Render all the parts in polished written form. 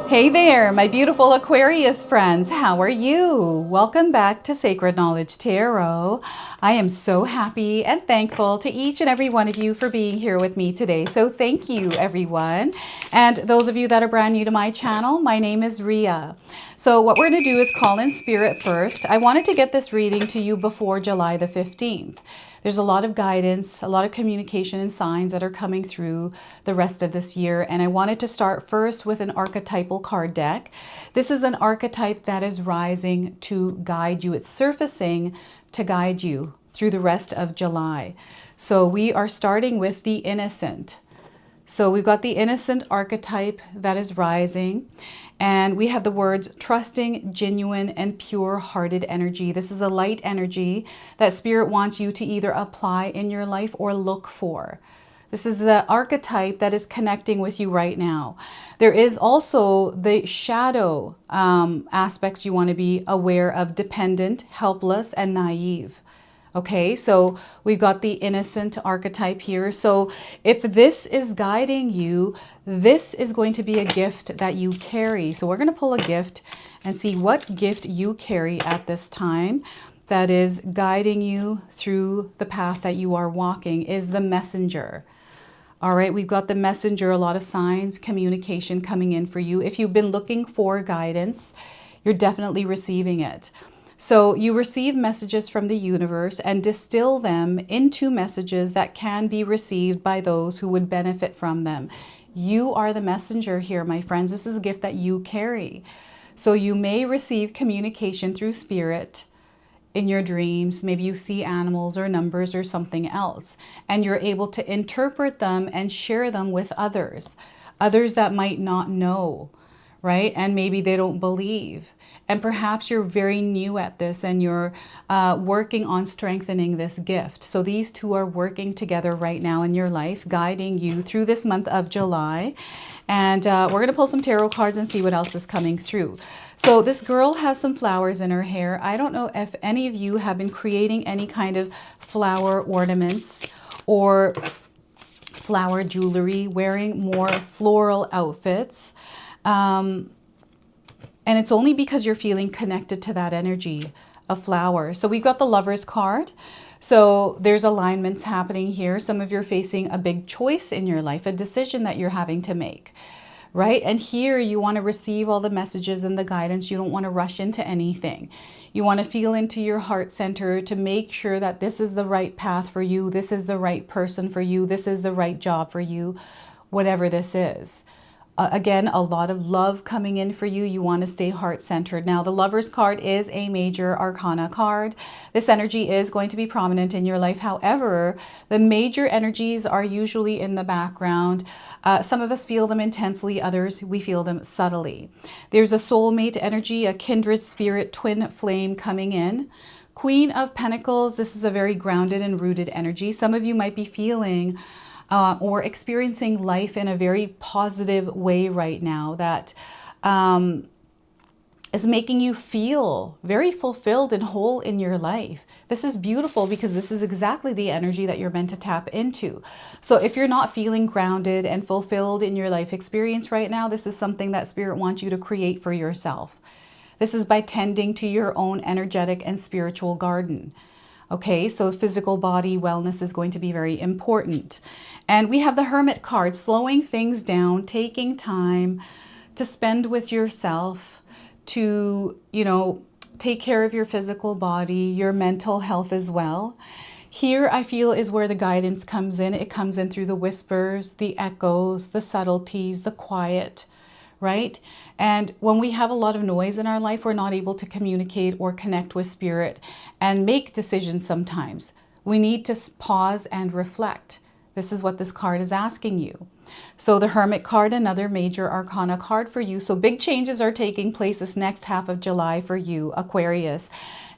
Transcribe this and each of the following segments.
Hey there, my beautiful Aquarius friends. How are you? Welcome back to Sacred Knowledge Tarot. I am so happy and thankful to each and every one of you for being here with me today. So thank you, everyone. And those of you that are brand new to my channel, my name is Ria. So what we're going to do is call in spirit first. I wanted to get this reading to you before July the 15th. There's a lot of guidance, a lot of communication and signs that are coming through the rest of this year. And I wanted to start first with an archetypal card deck. This is an archetype that is rising to guide you. It's surfacing to guide you through the rest of July. So we are starting with the innocent. So we've got the innocent archetype that is rising, and we have the words trusting, genuine, and pure-hearted energy. This is a light energy that Spirit wants you to either apply in your life or look for. This is the archetype that is connecting with you right now. There is also the shadow aspects you want to be aware of: dependent, helpless, and naive. Okay, so we've got the innocent archetype here. So if this is guiding you, this is going to be a gift that you carry. So we're going to pull a gift and see what gift you carry at this time that is guiding you through the path that you are walking. Is the messenger. All right, we've got the messenger, a lot of signs, communication coming in for you. If you've been looking for guidance, you're definitely receiving it. So you receive messages from the universe and distill them into messages that can be received by those who would benefit from them. You are the messenger here, my friends. This is a gift that you carry. So you may receive communication through spirit in your dreams. Maybe you see animals or numbers or something else, and you're able to interpret them and share them with others that might not know, right? And maybe they don't believe. And perhaps you're very new at this and you're working on strengthening this gift. So these two are working together right now in your life, guiding you through this month of July. And we're going to pull some tarot cards and see what else is coming through. So this girl has some flowers in her hair. I don't know if any of you have been creating any kind of flower ornaments or flower jewelry, wearing more floral outfits. And it's only because you're feeling connected to that energy of flower. So we've got the Lover's card. So there's alignments happening here. Some of you are facing a big choice in your life, a decision that you're having to make, right? And here you want to receive all the messages and the guidance. You don't want to rush into anything. You want to feel into your heart center to make sure that this is the right path for you. This is the right person for you. This is the right job for you, whatever this is. Again, a lot of love coming in for you. You want to stay heart-centered. Now, the Lover's card is a major arcana card. This energy is going to be prominent in your life. However, the major energies are usually in the background. Some of us feel them intensely. Others, we feel them subtly. There's a soulmate energy, a kindred spirit, twin flame coming in. Queen of Pentacles. This is a very grounded and rooted energy. Some of you might be feeling or experiencing life in a very positive way right now that is making you feel very fulfilled and whole in your life. This is beautiful because this is exactly the energy that you're meant to tap into. So if you're not feeling grounded and fulfilled in your life experience right now, this is something that Spirit wants you to create for yourself. This is by tending to your own energetic and spiritual garden. Okay, so physical body wellness is going to be very important. And we have the Hermit card, slowing things down, taking time to spend with yourself, to, take care of your physical body, your mental health as well. Here, I feel, is where the guidance comes in. It comes in through the whispers, the echoes, the subtleties, the quiet, right? And when we have a lot of noise in our life, we're not able to communicate or connect with Spirit and make decisions sometimes. We need to pause and reflect. This is what this card is asking you. So the Hermit card, another major arcana card for you. So big changes are taking place this next half of July for you, Aquarius.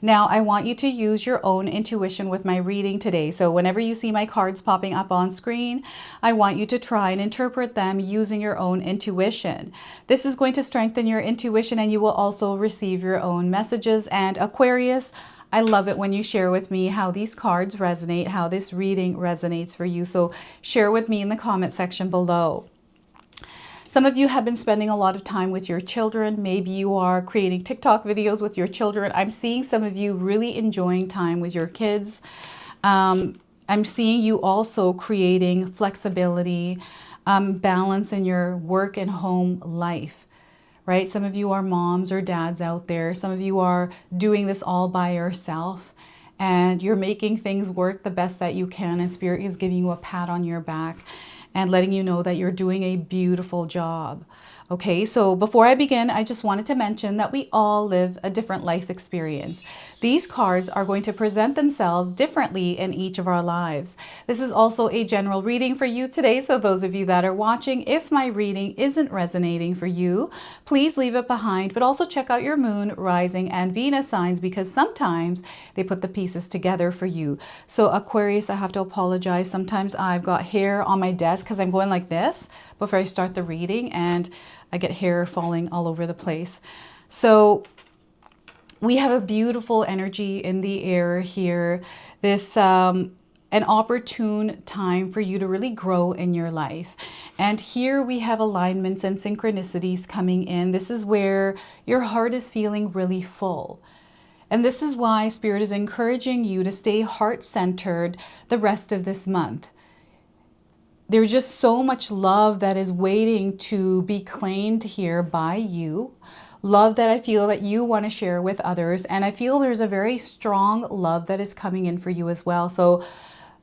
Now, I want you to use your own intuition with my reading today. So whenever you see my cards popping up on screen, I want you to try and interpret them using your own intuition. This is going to strengthen your intuition, and you will also receive your own messages. And Aquarius, I love it when you share with me how these cards resonate, how this reading resonates for you. So share with me in the comment section below. Some of you have been spending a lot of time with your children. Maybe you are creating TikTok videos with your children. I'm seeing some of you really enjoying time with your kids. I'm seeing you also creating flexibility, balance in your work and home life, right? Some of you are moms or dads out there. Some of you are doing this all by yourself, and you're making things work the best that you can, and Spirit is giving you a pat on your back and letting you know that you're doing a beautiful job. Okay, so before I begin, I just wanted to mention that we all live a different life experience. These cards are going to present themselves differently in each of our lives. This is also a general reading for you today, so those of you that are watching, if my reading isn't resonating for you, please leave it behind, but also check out your moon, rising, and Venus signs, because sometimes they put the pieces together for you. So Aquarius, I have to apologize. Sometimes I've got hair on my desk because I'm going like this before I start the reading, and I get hair falling all over the place. So we have a beautiful energy in the air here. This an opportune time for you to really grow in your life. And here we have alignments and synchronicities coming in. This is where your heart is feeling really full. And this is why Spirit is encouraging you to stay heart-centered the rest of this month. There's just so much love that is waiting to be claimed here by you. Love that I feel that you want to share with others. And I feel there's a very strong love that is coming in for you as well. So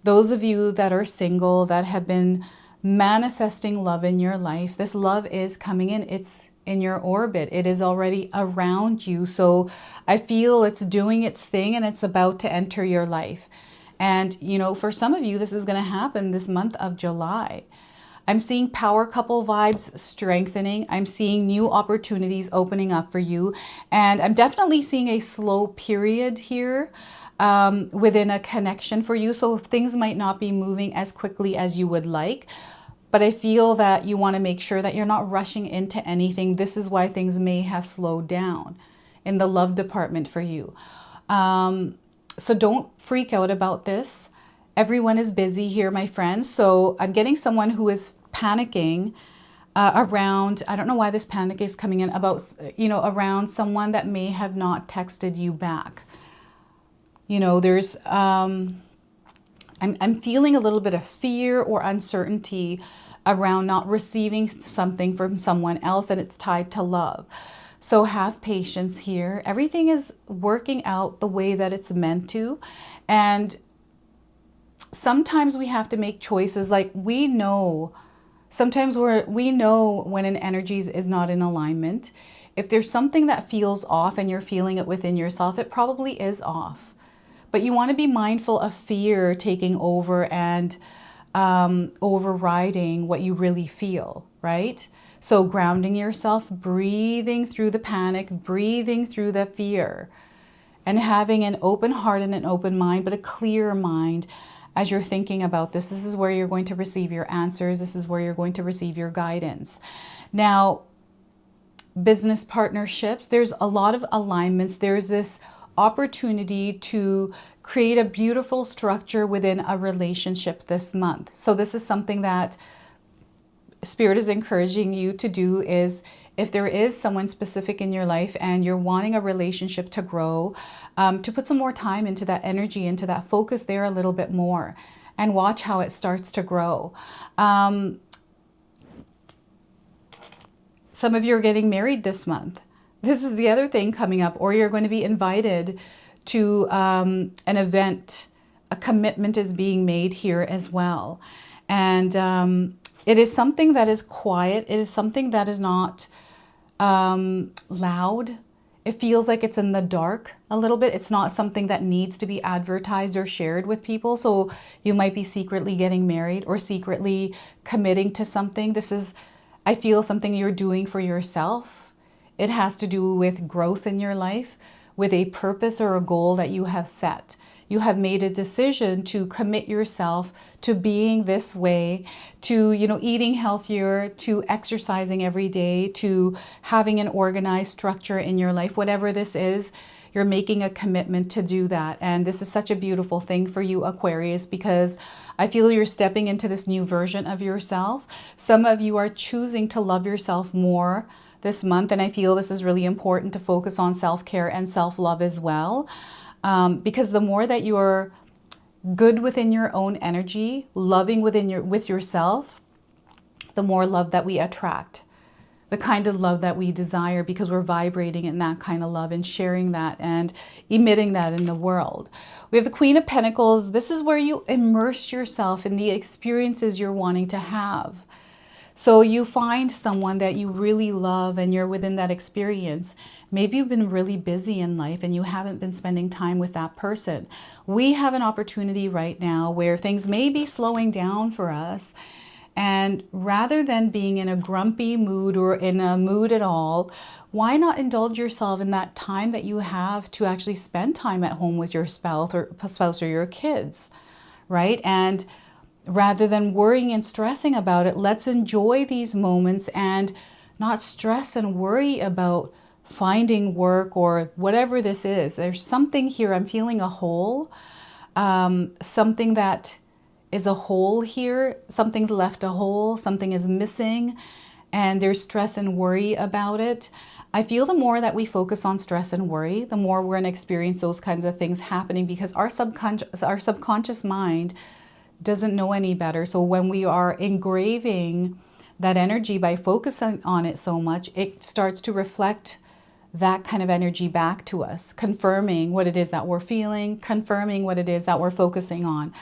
those of you that are single, that have been manifesting love in your life, this love is coming in. It's in your orbit. It is already around you. So I feel it's doing its thing and it's about to enter your life. And, you know, for some of you, this is going to happen this month of July. I'm seeing power couple vibes strengthening. I'm seeing new opportunities opening up for you. And I'm definitely seeing a slow period here within a connection for you. So things might not be moving as quickly as you would like. But I feel that you want to make sure that you're not rushing into anything. This is why things may have slowed down in the love department for you. So don't freak out about this. Everyone is busy here, my friends. So I'm getting someone who is panicking around, I don't know why this panic is coming in, about, you know, around someone that may have not texted you back. You know, there's, I'm feeling a little bit of fear or uncertainty around not receiving something from someone else, and it's tied to love. So have patience here. Everything is working out the way that it's meant to. And sometimes we have to make choices. Like we know, sometimes we know when an energy is not in alignment. If there's something that feels off and you're feeling it within yourself, it probably is off. But you want to be mindful of fear taking over and overriding what you really feel, right? So grounding yourself, breathing through the panic, breathing through the fear, and having an open heart and an open mind, but a clear mind as you're thinking about this. This is where you're going to receive your answers. This is where you're going to receive your guidance. Now, business partnerships, there's a lot of alignments. There's this opportunity to create a beautiful structure within a relationship this month. So this is something that Spirit is encouraging you to do, is if there is someone specific in your life and you're wanting a relationship to grow, to put some more time into that energy, into that focus there a little bit more, and watch how it starts to grow. Some of you are getting married this month. This is the other thing coming up, or you're going to be invited to an event. A commitment is being made here as well. And it is something that is quiet. It is something that is not loud. It feels like it's in the dark a little bit. It's not something that needs to be advertised or shared with people. So you might be secretly getting married or secretly committing to something. This is, I feel, something you're doing for yourself. It has to do with growth in your life, with a purpose or a goal that you have set. you have made a decision to commit yourself to being this way, to, you know, eating healthier, to exercising every day, to having an organized structure in your life, whatever this is, you're making a commitment to do that. And this is such a beautiful thing for you, Aquarius, because I feel you're stepping into this new version of yourself. Some of you are choosing to love yourself more this month, and I feel this is really important to focus on self-care and self-love as well, because the more that you're good within your own energy, loving with yourself, the more love that we attract, the kind of love that we desire, because we're vibrating in that kind of love and sharing that and emitting that in the world. We have the Queen of Pentacles. This is where you immerse yourself in the experiences you're wanting to have. So you find someone that you really love and you're within that experience. Maybe you've been really busy in life and you haven't been spending time with that person. We have an opportunity right now where things may be slowing down for us. And rather than being in a grumpy mood or in a mood at all, why not indulge yourself in that time that you have to actually spend time at home with your spouse or your kids, right? And rather than worrying and stressing about it, let's enjoy these moments and not stress and worry about finding work or whatever this is. There's something here. I'm feeling a hole, something that is a hole here. Something's left a hole, something is missing, and there's stress and worry about it. I feel the more that we focus on stress and worry, the more we're going to experience those kinds of things happening, because our subconscious mind doesn't know any better. So when we are engraving that energy by focusing on it so much, it starts to reflect that kind of energy back to us, confirming what it is that we're feeling, confirming what it is that we're focusing on.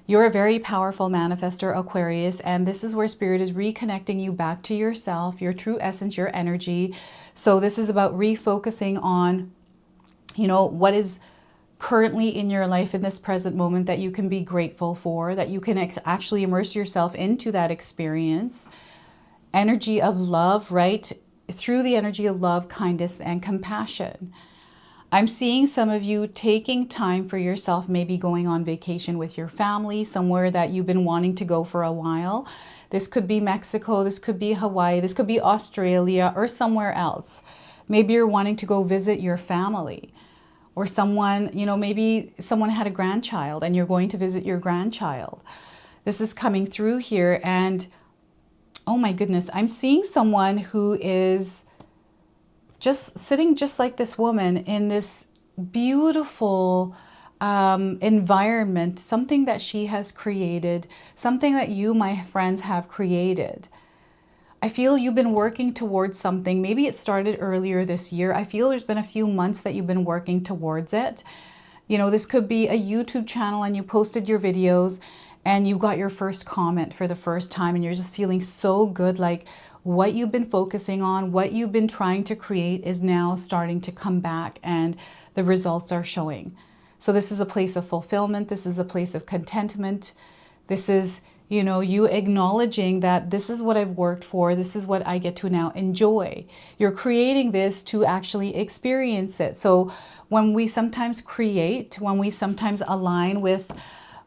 You're a very powerful manifester, Aquarius, and this is where Spirit is reconnecting you back to yourself, your true essence, your energy. So this is about refocusing on, you know, what is currently in your life in this present moment that you can be grateful for, that you can actually immerse yourself into that experience. Energy of love, right? Through the energy of love, kindness, and compassion. I'm seeing some of you taking time for yourself, maybe going on vacation with your family, somewhere that you've been wanting to go for a while. This could be Mexico, this could be Hawaii, this could be Australia, or somewhere else. Maybe you're wanting to go visit your family. Or someone, you know, maybe someone had a grandchild and you're going to visit your grandchild. This is coming through here, and oh my goodness, I'm seeing someone who is just sitting just like this woman in this beautiful environment, something that she has created, something that you, my friends, have created. I feel you've been working towards something. Maybe it started earlier this year. I feel there's been a few months that you've been working towards it. You know, this could be a YouTube channel and you posted your videos and you got your first comment for the first time and you're just feeling so good, like what you've been focusing on, what you've been trying to create is now starting to come back and the results are showing. So this is a place of fulfillment. This is a place of contentment. This is, you know, you acknowledging that this is what I've worked for. This is what I get to now enjoy. You're creating this to actually experience it. So when we sometimes create, when we sometimes align with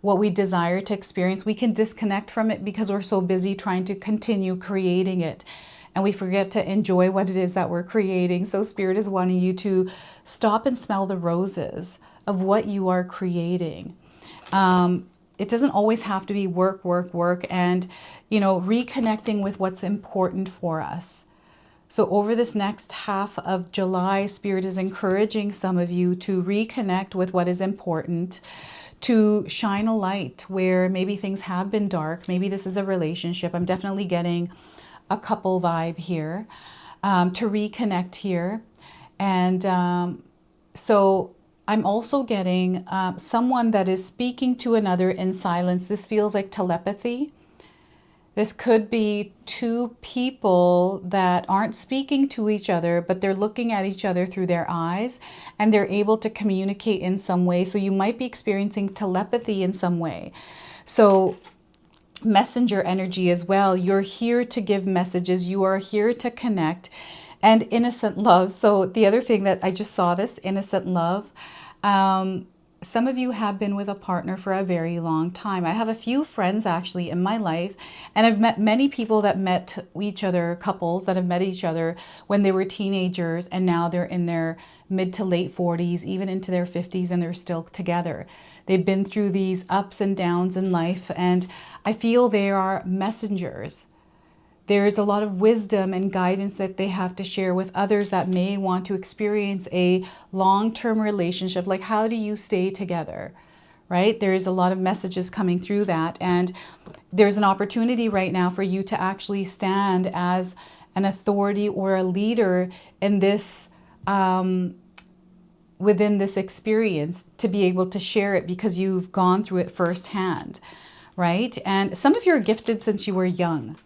what we desire to experience, we can disconnect from it because we're so busy trying to continue creating it. And we forget to enjoy what it is that we're creating. So Spirit is wanting you to stop and smell the roses of what you are creating. It doesn't always have to be work, work, work, and, you know, reconnecting with what's important for us. So over this next half of July, Spirit is encouraging some of you to reconnect with what is important, to shine a light where maybe things have been dark. Maybe this is a relationship. I'm definitely getting a couple vibe here, to reconnect here. And so I'm also getting someone that is speaking to another in silence. This feels like telepathy. This could be two people that aren't speaking to each other, but they're looking at each other through their eyes and they're able to communicate in some way. So you might be experiencing telepathy in some way. So messenger energy as well. You're here to give messages. You are here to connect. And innocent love. So the other thing that I just saw, this innocent love, some of you have been with a partner for a very long time. I have a few friends actually in my life, and I've met many people that met each other, couples that have met each other when they were teenagers, and now they're in their mid to late 40s, even into their 50s, and they're still together. They've been through these ups and downs in life, and I feel they are messengers. There's a lot of wisdom and guidance that they have to share with others that may want to experience a long-term relationship. Like, how do you stay together, right? There is a lot of messages coming through that. And there's an opportunity right now for you to actually stand as an authority or a leader in this, within this experience, to be able to share it because you've gone through it firsthand, right? And some of you are gifted since you were young.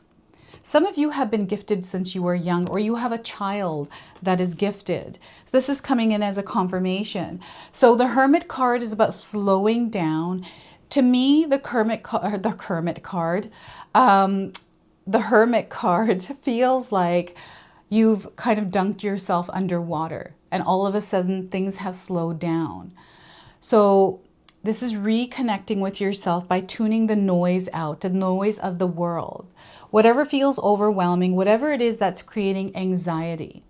Some of you have been gifted since you were young, or you have a child that is gifted. This is coming in as a confirmation. So the Hermit card is about slowing down. To me, the Hermit card feels like you've kind of dunked yourself underwater, and all of a sudden things have slowed down. So this is reconnecting with yourself by tuning the noise out, the noise of the world. Whatever feels overwhelming, whatever it is that's creating anxiety.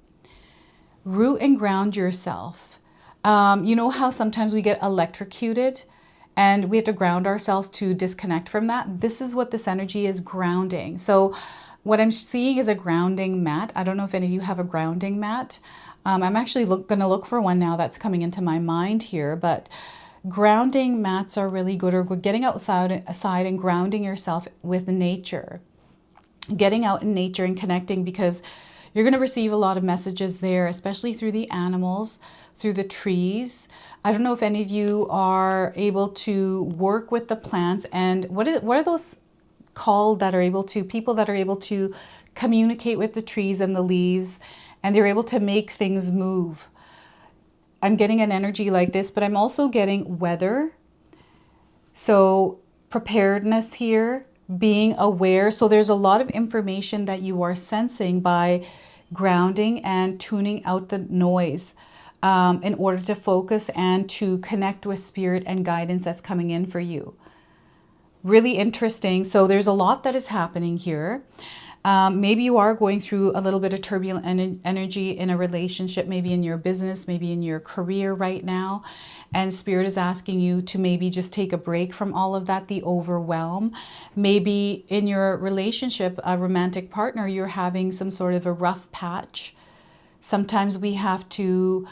Root and ground yourself. You know how sometimes we get electrocuted and we have to ground ourselves to disconnect from that? This is what this energy is, grounding. So what I'm seeing is a grounding mat. I don't know if any of you have a grounding mat. I'm actually going to look for one now that's coming into my mind here, but grounding mats are really good, or getting outside and grounding yourself with nature. Getting out in nature and connecting, because you're going to receive a lot of messages there, especially through the animals, through the trees. I don't know if any of you are able to work with the plants, and what are those called that are able to, people that are able to communicate with the trees and the leaves, and they're able to make things move. I'm getting an energy like this, but I'm also getting weather. So preparedness here, being aware. So there's a lot of information that you are sensing by grounding and tuning out the noise in order to focus and to connect with spirit and guidance that's coming in for you. Really interesting. So there's a lot that is happening here. Maybe you are going through a little bit of turbulent energy in a relationship, maybe in your business, maybe in your career right now. And Spirit is asking you to maybe just take a break from all of that, the overwhelm. Maybe in your relationship, a romantic partner, you're having some sort of a rough patch. Sometimes we have to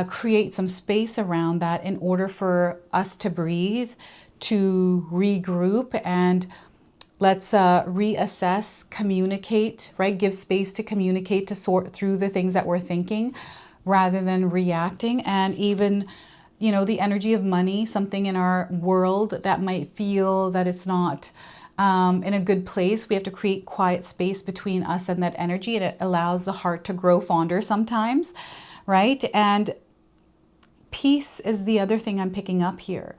create some space around that in order for us to breathe, to regroup, and let's reassess, communicate, right? Give space to communicate, to sort through the things that we're thinking rather than reacting. And even, you know, the energy of money, something in our world that might feel that it's not in a good place. We have to create quiet space between us and that energy, and it allows the heart to grow fonder sometimes, right? And peace is the other thing I'm picking up here.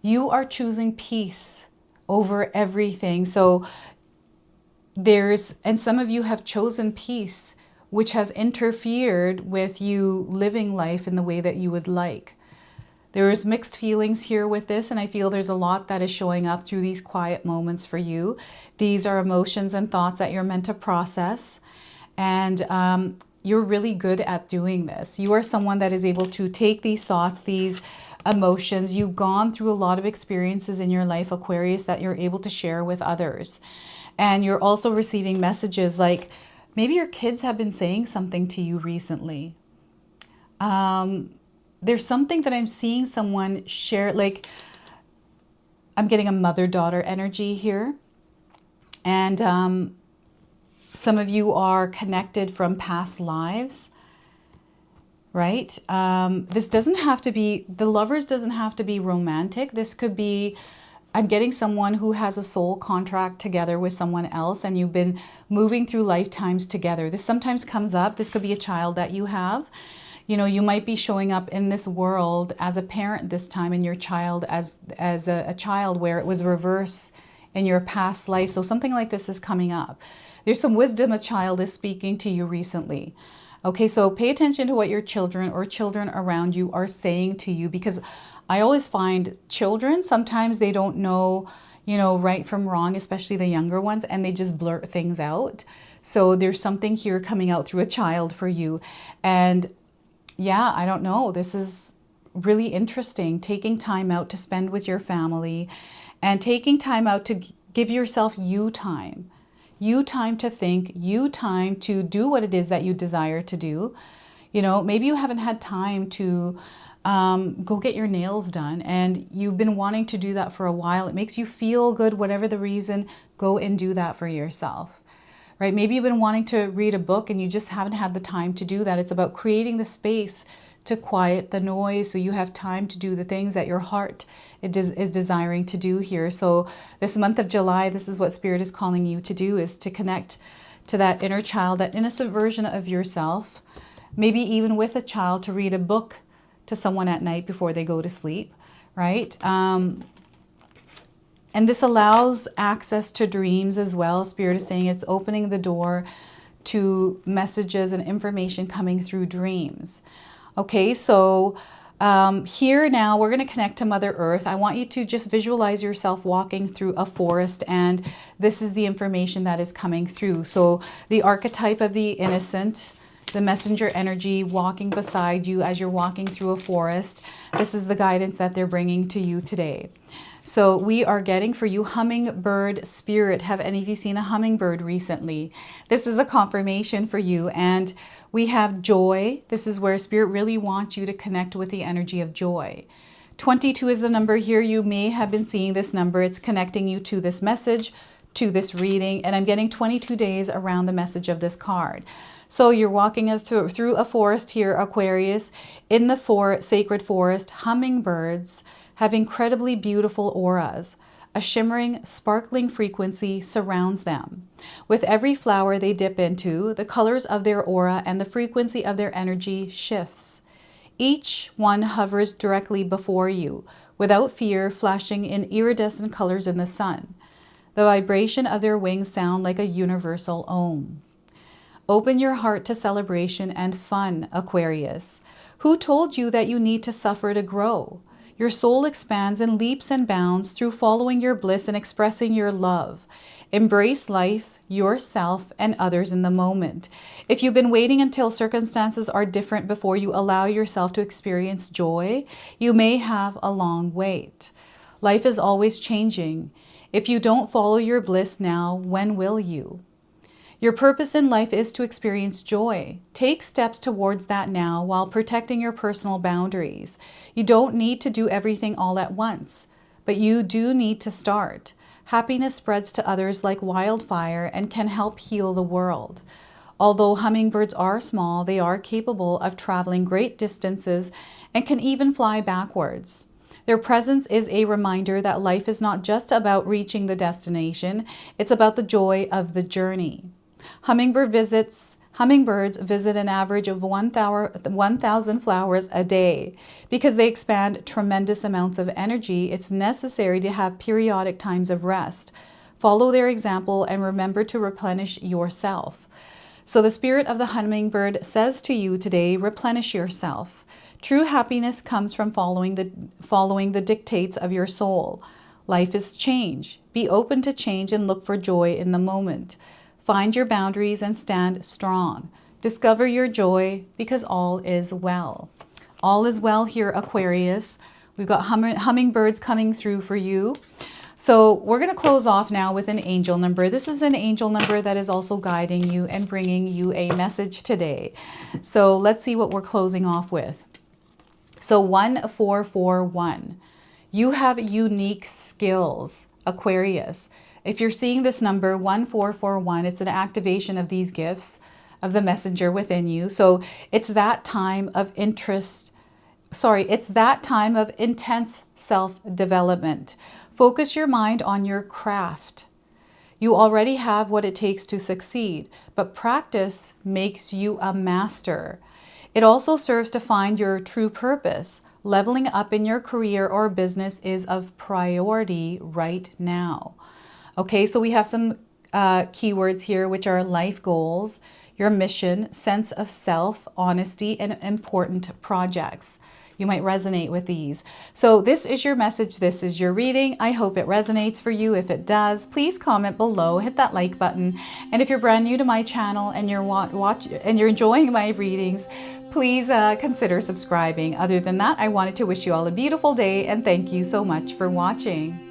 You are choosing peace over everything. So and some of you have chosen peace, which has interfered with you living life in the way that you would like. There's mixed feelings here with this, and I feel there's a lot that is showing up through these quiet moments for you. These are emotions and thoughts that you're meant to process, and you're really good at doing this. You are someone that is able to take these thoughts, these emotions. You've gone through a lot of experiences in your life, Aquarius, that you're able to share with others. And you're also receiving messages like maybe your kids have been saying something to you recently. There's something that I'm seeing someone share, like I'm getting a mother-daughter energy here. And some of you are connected from past lives. Right? This doesn't have to be, the lovers doesn't have to be romantic. This could be, I'm getting someone who has a soul contract together with someone else, and you've been moving through lifetimes together. This sometimes comes up. This could be a child that you have. You know, you might be showing up in this world as a parent this time, and your child as a child where it was reverse in your past life. So something like this is coming up. There's some wisdom a child is speaking to you recently. Okay, so pay attention to what your children or children around you are saying to you, because I always find children, sometimes they don't know, you know, right from wrong, especially the younger ones, and they just blurt things out. So there's something here coming out through a child for you. And yeah, I don't know. This is really interesting. Taking time out to spend with your family and taking time out to give yourself you time. You time to think, you time to do what it is that you desire to do. You know, maybe you haven't had time to go get your nails done and you've been wanting to do that for a while. It makes you feel good, whatever the reason, go and do that for yourself, right? Maybe you've been wanting to read a book and you just haven't had the time to do that. It's about creating the space to quiet the noise so you have time to do the things that your heart is desiring to do here. So this month of July, this is what Spirit is calling you to do, is to connect to that inner child, that innocent version of yourself, maybe even with a child, to read a book to someone at night before they go to sleep, right? And this allows access to dreams as well. Spirit is saying it's opening the door to messages and information coming through dreams. Okay, so here now we're going to connect to Mother Earth. I want you to just visualize yourself walking through a forest, and this is the information that is coming through. So the archetype of the innocent, the messenger energy walking beside you as you're walking through a forest. This is the guidance that they're bringing to you today. So we are getting for you hummingbird spirit. Have any of you seen a hummingbird recently? This is a confirmation for you. And we have joy. This is where Spirit really wants you to connect with the energy of joy. 22 is the number here. You may have been seeing this number. It's connecting you to this message, to this reading. And I'm getting 22 days around the message of this card. So you're walking through a forest here, Aquarius. In the sacred forest, hummingbirds have incredibly beautiful auras. A shimmering, sparkling frequency surrounds them. With every flower they dip into, the colors of their aura and the frequency of their energy shifts. Each one hovers directly before you, without fear, flashing in iridescent colors in the sun. The vibration of their wings sound like a universal Om. Open your heart to celebration and fun, Aquarius. Who told you that you need to suffer to grow? Your soul expands and leaps and bounds through following your bliss and expressing your love. Embrace life, yourself, and others in the moment. If you've been waiting until circumstances are different before you allow yourself to experience joy, you may have a long wait. Life is always changing. If you don't follow your bliss now, when will you? Your purpose in life is to experience joy. Take steps towards that now while protecting your personal boundaries. You don't need to do everything all at once, but you do need to start. Happiness spreads to others like wildfire and can help heal the world. Although hummingbirds are small, they are capable of traveling great distances and can even fly backwards. Their presence is a reminder that life is not just about reaching the destination, it's about the joy of the journey. Hummingbirds visit an average of 1,000 flowers a day. Because they expand tremendous amounts of energy, it's necessary to have periodic times of rest. Follow their example and remember to replenish yourself. So the spirit of the hummingbird says to you today, replenish yourself. True happiness comes from following the dictates of your soul. Life is change. Be open to change and look for joy in the moment. Find your boundaries and stand strong. Discover your joy because all is well. All is well here, Aquarius. We've got hummingbirds coming through for you. So we're going to close off now with an angel number. This is an angel number that is also guiding you and bringing you a message today. So let's see what we're closing off with. So 1441. You have unique skills, Aquarius. If you're seeing this number 1441, it's an activation of these gifts of the messenger within you. So it's that time of intense self-development. Focus your mind on your craft. You already have what it takes to succeed, but practice makes you a master. It also serves to find your true purpose. Leveling up in your career or business is of priority right now. Okay, so we have some keywords here, which are life goals, your mission, sense of self, honesty, and important projects. you might resonate with these. So this is your message. This is your reading. I hope it resonates for you. If it does, please comment below, hit that like button. And if you're brand new to my channel and you're enjoying my readings, please consider subscribing. Other than that, I wanted to wish you all a beautiful day and thank you so much for watching.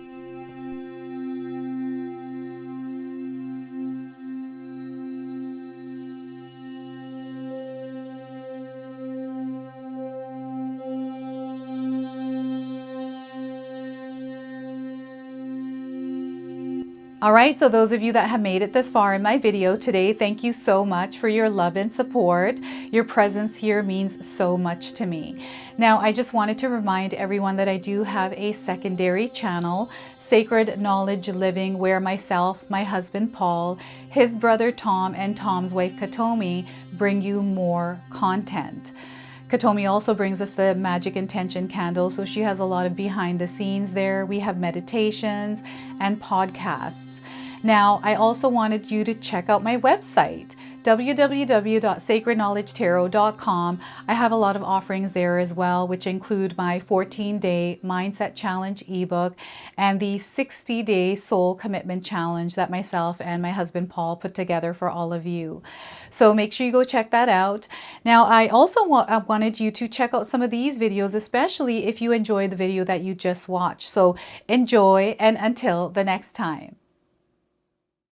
All right, so those of you that have made it this far in my video today, thank you so much for your love and support. Your presence here means so much to me. Now, I just wanted to remind everyone that I do have a secondary channel, Sacred Knowledge Living, where myself, my husband Paul, his brother Tom, and Tom's wife Katomi bring you more content. Katomi also brings us the Magic Intention candle, so she has a lot of behind the scenes there. We have meditations and podcasts. Now, I also wanted you to check out my website, www.sacredknowledgetarot.com. I have a lot of offerings there as well, which include my 14-day Mindset Challenge ebook and the 60-day Soul Commitment Challenge that myself and my husband Paul put together for all of you. So make sure you go check that out. Now, I also wanted you to check out some of these videos, especially if you enjoyed the video that you just watched. So enjoy, and until the next time.